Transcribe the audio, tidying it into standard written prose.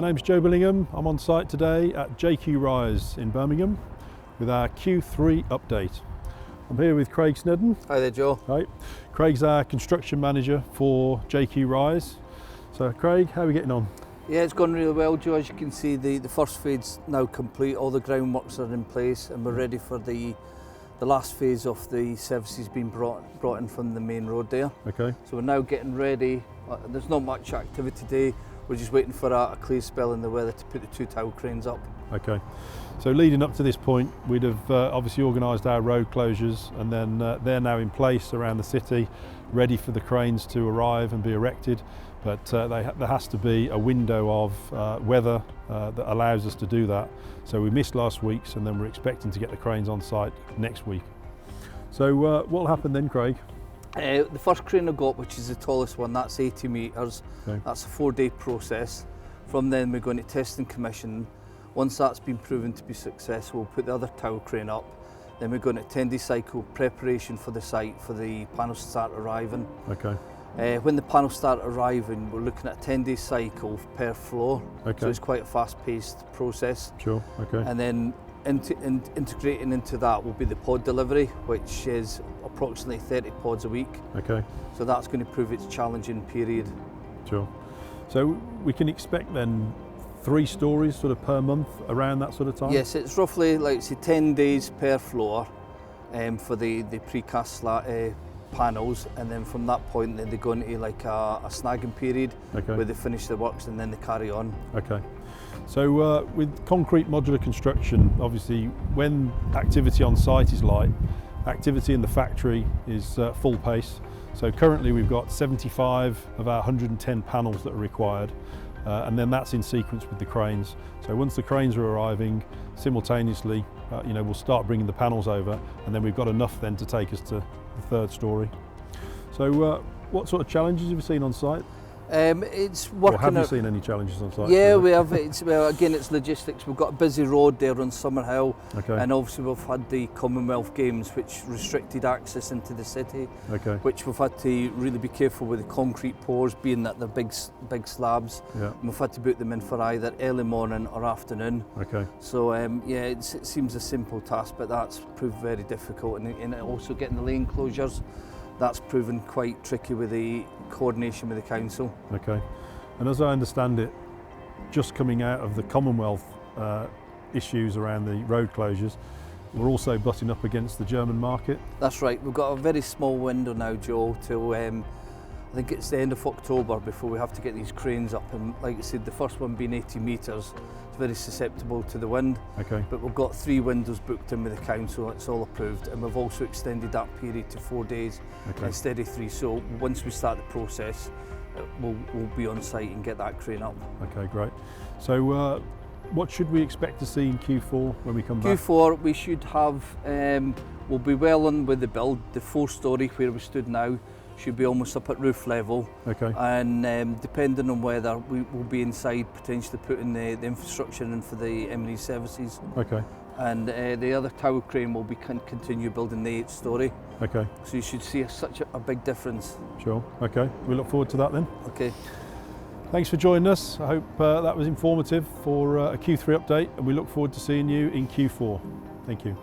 name's Joe Billingham. I'm on site today at JQ Rise in Birmingham with our Q3 update. I'm here with Craig Snedden. Hi there, Joe. Hi. Craig's our construction manager for JQ Rise. So Craig, how are we getting on? Yeah, it's gone really well, Joe. As you can see, the first phase's now complete. All the groundworks are in place and we're ready for the last phase of the services being brought in from the main road there. Okay. So we're now getting ready. There's not much activity today. We're just waiting for a clear spell in the weather to put the 2 tower cranes up. Okay. So leading up to this point, we'd have obviously organised our road closures, and then they're now in place around the city, ready for the cranes to arrive and be erected. But there has to be a window of weather that allows us to do that. So we missed last week's, and then we're expecting to get the cranes on site next week. So what will happen then, Craig? The first crane I got, which is the tallest one, that's 80 metres. Okay. That's a 4-day process. From then we're going to test and commission. Once that's been proven to be successful, we'll put the other tower crane up. Then we're going to 10-day cycle preparation for the site for the panels to start arriving. Okay. When the panels start arriving, we're looking at a 10-day cycle per floor. Okay. So it's quite a fast-paced process. Sure. Okay. And then integrating into that will be the pod delivery, which is approximately 30 pods a week. Okay. So that's going to prove its challenging period. Sure. So we can expect then 3 stories sort of per month around that sort of time? Yes, it's roughly like say 10 days per floor for the precast panels, and then from that point then they go into like a snagging period. Okay. Where they finish the works and then they carry on. Okay. So with concrete modular construction, obviously when activity on site is light, activity in the factory is full pace. So currently we've got 75 of our 110 panels that are required, and then that's in sequence with the cranes. So once the cranes are arriving, simultaneously we'll start bringing the panels over, and then we've got enough then to take us to the 3rd story. So what sort of challenges have you seen on site? It's working. Or have you seen any challenges on site? Yeah, we have. Again, it's logistics. We've got a busy road there on Summerhill, Okay. and obviously we've had the Commonwealth Games, which restricted access into the city. Okay. Which we've had to really be careful with the concrete pours, being that they're big slabs. Yeah. And we've had to book them in for either early morning or afternoon. Okay. So it seems a simple task, but that's proved very difficult, and also getting the lane closures. That's proven quite tricky with the coordination with the council. Okay. And as I understand it, just coming out of the Commonwealth issues around the road closures, we're also butting up against the German market. That's right. We've got a very small window now, Joe, till I think it's the end of October before we have to get these cranes up. And like I said, the first one being 80 metres, it's very susceptible to the wind. Okay. But we've got 3 windows booked in with the council, it's all approved. And we've also extended that period to 4 days instead of 3. So once we start the process, we'll be on site and get that crane up. Okay, great. So what should we expect to see in Q4 when we come back? Q4 we should have, we'll be well on with the build. The 4-story where we stood now should be almost up at roof level. Okay. And depending on weather, we will be inside potentially putting the infrastructure in for the M&E services. Okay. And the other tower crane will be continue building the 8-story. Okay. So you should see such a big difference. Sure. Okay. We look forward to that then. Okay. Thanks for joining us. I hope that was informative for a Q3 update, and we look forward to seeing you in Q4. Thank you.